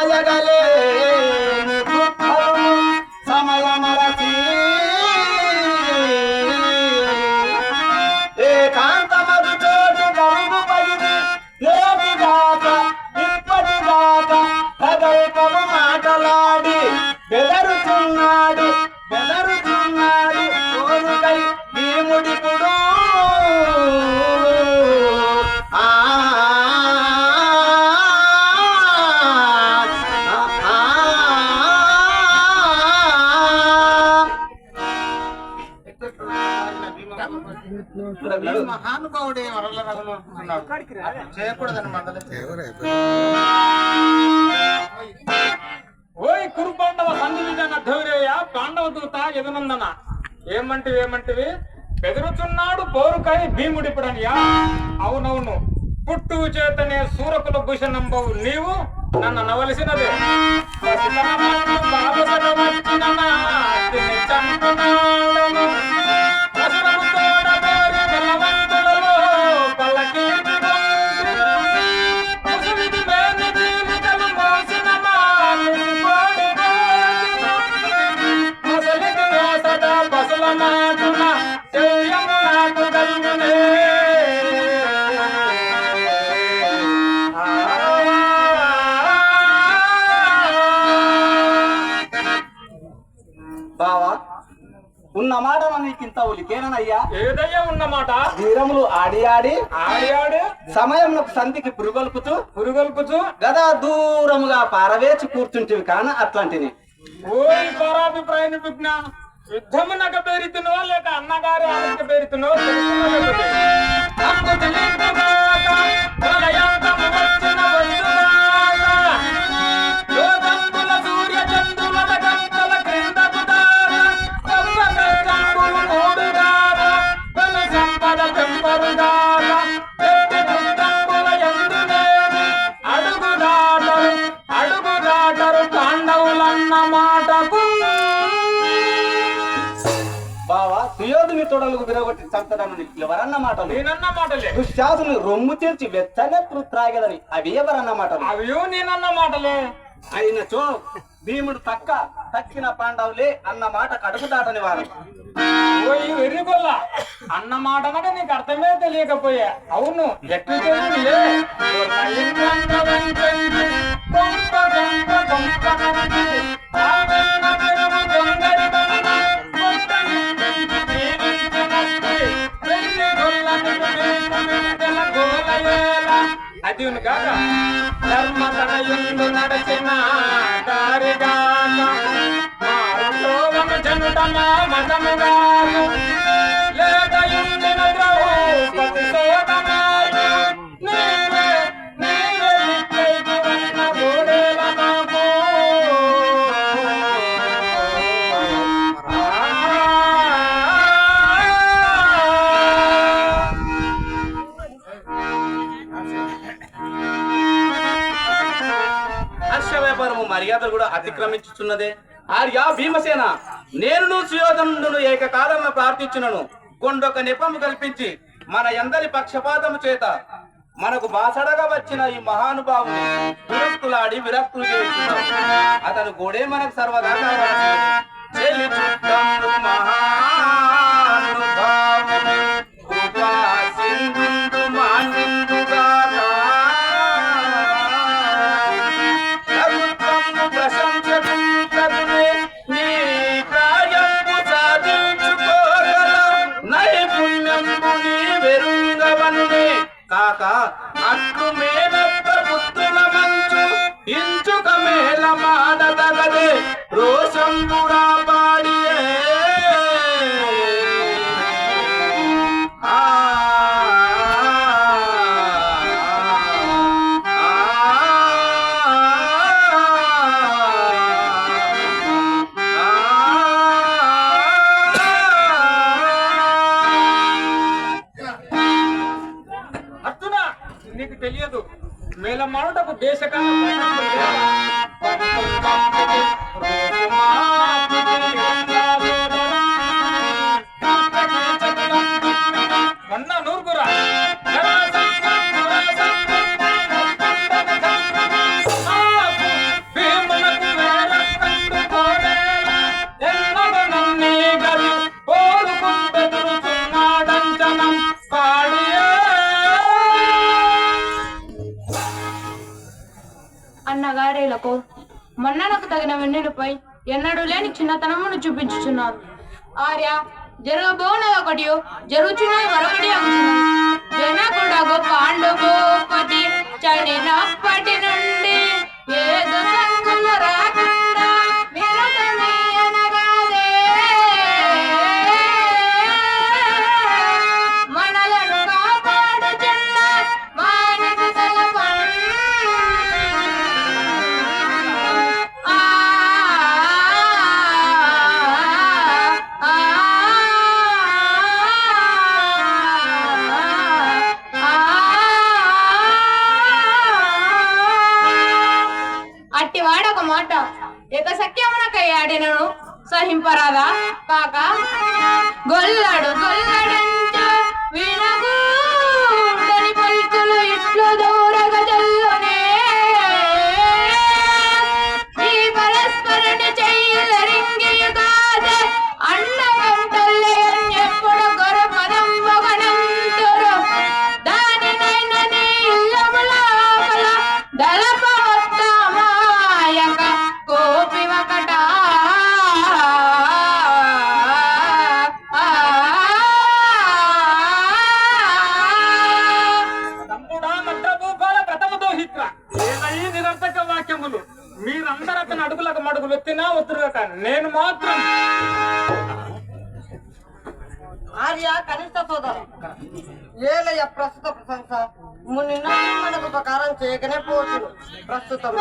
మాయగలే సమయమరచి ఏకాంతమదు చోటు గరుగు పగిది ఏటిగాక ఇప్పటిదాకా ప్రగల్పము మాటలాడి బెదరుచున్నాడు కోరుకై భీముడిపుడు మహానుభావుడే వరల రగులుతున్నాడు చేయకూడదని మండలి. ఓయ్ కురు పాండవ సంధివిజన ధౌరేయ పాండవ దూత ఎదునందన ఏమంటివి బెదురుచున్నాడు పోరుకై భీముడిపుడనియా? అవునవును, పుట్టువు చేతనే సూరకుల భూషణంబవు నీవు నన్ను నవలసినదే. బావా, ఉన్న మాట నీకింత ఉలికేనయ్యా. ఏదయ్యా ఉన్నమాట? వీరములు ఆడి ఆడి సమయంలో సంధికి పురుగొల్పుతూ గదా దూరముగా పారవేచి కూర్చుంటివి కాన అట్లాంటిని. ఓయ్ పరాభిప్రాయం విజ్ఞానం యుద్ధమునక పేరుతున్నో లేక అన్నగారి ఆలోచన పేరుతున్నో అడుగుదాటరు పాండవులన్న మాటకు. బావా, సుయోధుని తొడలకు విరగొట్టి చంపడని ఎవరన్న మాటలు? నేనన్న మాటలే. దుశ్శాసుని రొమ్ము తెరిచి వెచ్చనెప్పుడు త్రాగదని అవి ఎవరన్న మాటలు? అవి నేనన్న మాటలే. అయినచో భీముడు తక్కిన పాండవులే అన్న మాట కడుపు దాటని వారు. ఓయ్ వెర్రిగొల్ల, అన్న మాటనక నీకు అర్థమే తెలియకపోయా. అవును, ఎట్లు తెలియలే. అది కాక ధర్మతనయుండు నడచిన దారిగాక మారులోవను జనుట మా మతముగాను లేదయుండిన ద్రౌపది సోదమాయు నీవే ఇట్లైకి వన్న గోడేల నాకు. హర్షవ్యాపారము మర్యాదలు కూడా అతిక్రమించుచున్నదే. ఆర్యా భీమసేన, నేను సుయోధనుడు ఏకకాలంలో ప్రార్థించునను కొండొక నెపము కల్పించి మన ఎందరి పక్షపాతము చేత మనకు బాసడగా వచ్చిన ఈ మహానుభావుని విరక్తులాడి విరక్తులు చేస్తున్నాడు. అతను గోడే మనకు సర్వదా కాక అట్లు మేనత్త పుత్తుల మంచు ఇంచుక మేల మాడదగదే రోషంబురా పాడియే. నీకు తెలియదు, మేల మాటకు దేశకాల మొన్న నూరుగురా అన్నగారేలకు మన్ననకు తగిన వెన్నెలపై ఎన్నడూ లేని చిన్నతనమును చూపించుచున్నారు. ఆర్య జరగబోనది ఒకటి జరుగుచున్నది మరొకటి జనకుడగు పాండుభూపతి చనినప్పటి నుండి ఏదో సంగులు రాకుండా విరగనీయనగాదే మనలను కాపాడుచున్న మానవ తలపం అట్టివాడొక మాట ఇక సఖ్యమునకయ్యాడినను సహింపరాదా కాక గొల్లడు గొల్లడంటూ వినగూడని పలుకులు ఇట్లు దూరగ జల్లునే ఈ పరస్పరుని చెయ్యరింగియు కాదే అన్న వెంటల్లెయన్ ఎప్పుడు గొర పదం మొగనంతురు దానినైన నీ ఇల్లముల దళప కోపి ఒకట తమ్ముడా మద్రభూపాల ప్రథమ దోహిత్ర ఈ నిరర్థక వాక్యములు మీరందరూ అతని అడుగులకు మడుగులు ఎత్తినా ఉత్తరుగక నేను మాత్రం ఆర్య కనిష్ట సోదరు ఏలయ్య ప్రస్తుత ప్రశంస ముని మనకు ఉపకారం చేయకనే పోతుంది ప్రస్తుతం